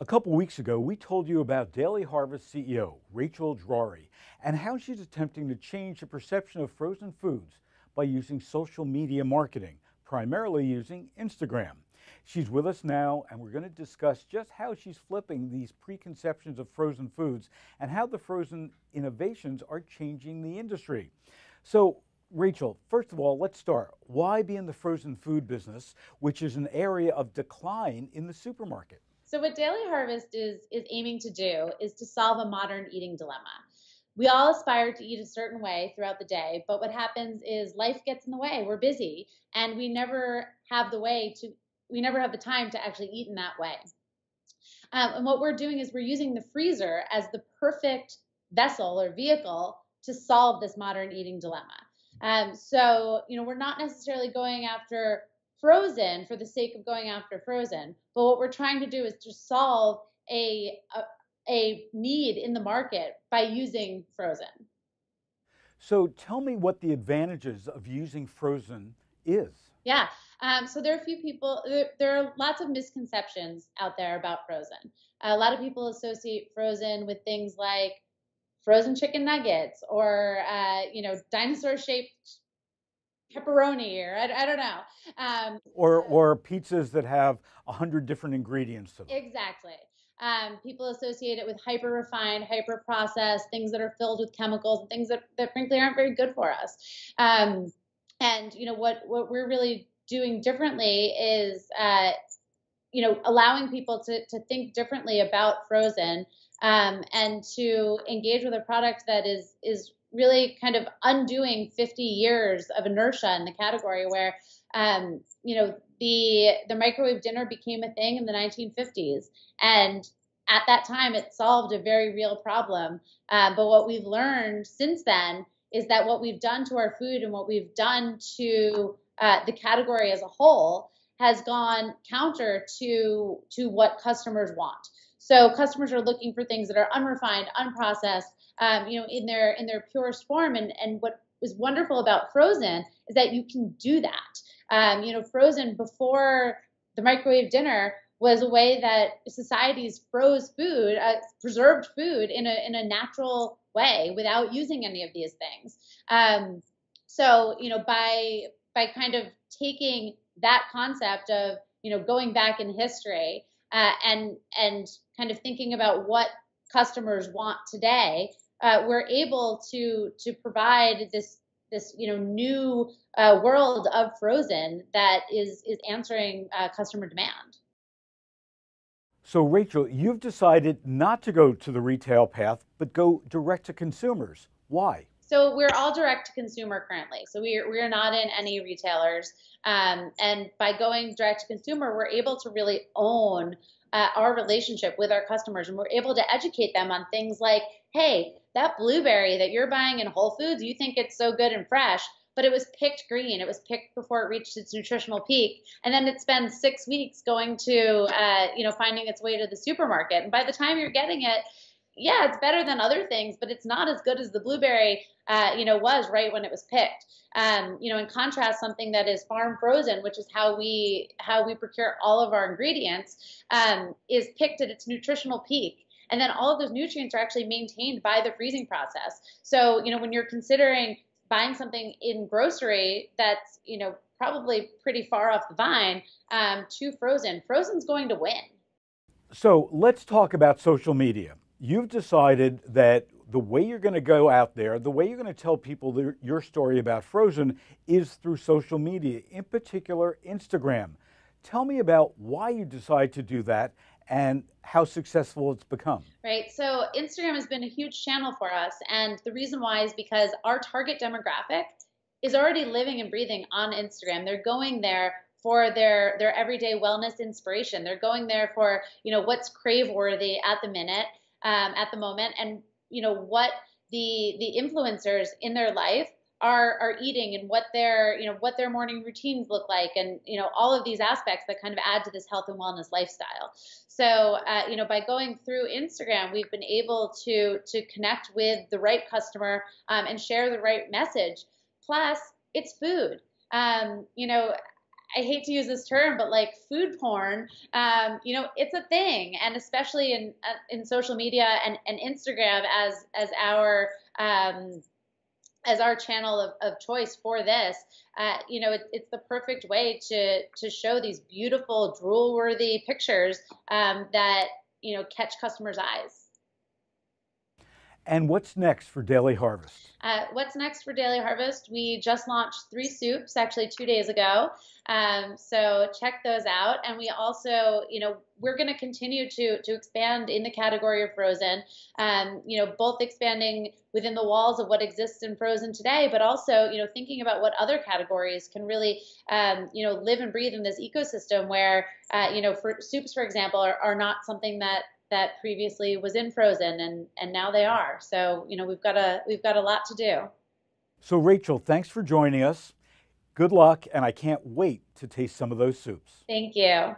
A couple weeks ago, we told you about Daily Harvest CEO Rachel Drori and how she's attempting to change the perception of frozen foods by using social media marketing, primarily using Instagram. She's with us now, and we're going to discuss just how she's flipping these preconceptions of frozen foods and how the frozen innovations are changing the industry. So, Rachel, first of all, let's start. Why be in the frozen food business, which is an area of decline in the supermarket? So what Daily Harvest is aiming to do is to solve a modern eating dilemma. We all aspire to eat a certain way throughout the day, but what happens is life gets in the way. We're busy and we never have the time to actually eat in that way. And what we're doing is we're using the freezer as the perfect vessel or vehicle to solve this modern eating dilemma. We're not necessarily going after frozen for the sake of going after frozen, but what we're trying to do is to solve a need in the market by using frozen. So tell me what the advantages of using frozen is. Yeah. So there are a few people, there are lots of misconceptions out there about frozen. A lot of people associate frozen with things like frozen chicken nuggets or, dinosaur shaped pepperoni, or I don't know. Or pizzas that have 100 different ingredients to them. Exactly. People associate it with hyper refined, hyper processed, things that are filled with chemicals and things that frankly aren't very good for us. What we're really doing differently is, allowing people to think differently about frozen, and to engage with a product that is really kind of undoing 50 years of inertia in the category where, the microwave dinner became a thing in the 1950s. And at that time, it solved a very real problem. But what we've learned since then is that what we've done to our food and what we've done to the category as a whole has gone counter to what customers want. So customers are looking for things that are unrefined, unprocessed, in their purest form. And what is wonderful about frozen is that you can do that. Frozen before the microwave dinner was a way that societies froze food, preserved food in a natural way without using any of these things. By kind of taking that concept of going back in history, and kind of thinking about what customers want today, we're able to provide this new world of frozen that is answering customer demand. So, Rachel, you've decided not to go to the retail path, but go direct to consumers. Why? So we're all direct to consumer currently. So we're not in any retailers. And by going direct to consumer, we're able to really own our relationship with our customers, and we're able to educate them on things like, hey, that blueberry that you're buying in Whole Foods, you think it's so good and fresh, but it was picked green. It was picked before it reached its nutritional peak, and then it spends 6 weeks going to, finding its way to the supermarket. And by the time you're getting it, yeah, it's better than other things, but it's not as good as the blueberry, was right when it was picked. In contrast, something that is farm frozen, which is how we procure all of our ingredients, is picked at its nutritional peak. And then all of those nutrients are actually maintained by the freezing process. So, when you're considering buying something in grocery that's, probably pretty far off the vine, to frozen's going to win. So, let's talk about social media. You've decided that the way you're going to go out there, the way you're going to tell people your story about frozen is through social media, in particular Instagram. Tell me about why you decide to do that and how successful it's become. Right. So Instagram has been a huge channel for us. And the reason why is because our target demographic is already living and breathing on Instagram. They're going there for their everyday wellness inspiration. They're going there for, what's crave worthy at the minute, at the moment, and what the influencers in their life are eating, and what their morning routines look like, and all of these aspects that kind of add to this health and wellness lifestyle. So by going through Instagram, we've been able to connect with the right customer, and share the right message. Plus, it's food. I hate to use this term, but like food porn, it's a thing, and especially in social media and Instagram um, as our channel of choice for this. It's the perfect way to show these beautiful drool-worthy pictures that catch customers' eyes. And what's next for Daily Harvest? What's next for Daily Harvest? We just launched 3 soups actually 2 days ago. So check those out. And we also, we're going to continue to expand in the category of frozen, both expanding within the walls of what exists in frozen today, but also, thinking about what other categories can really, live and breathe in this ecosystem where, for soups, for example, are not something that previously was in frozen, and now they are. So we've got a lot to do. So Rachel, thanks for joining us. Good luck, and I can't wait to taste some of those soups. Thank you.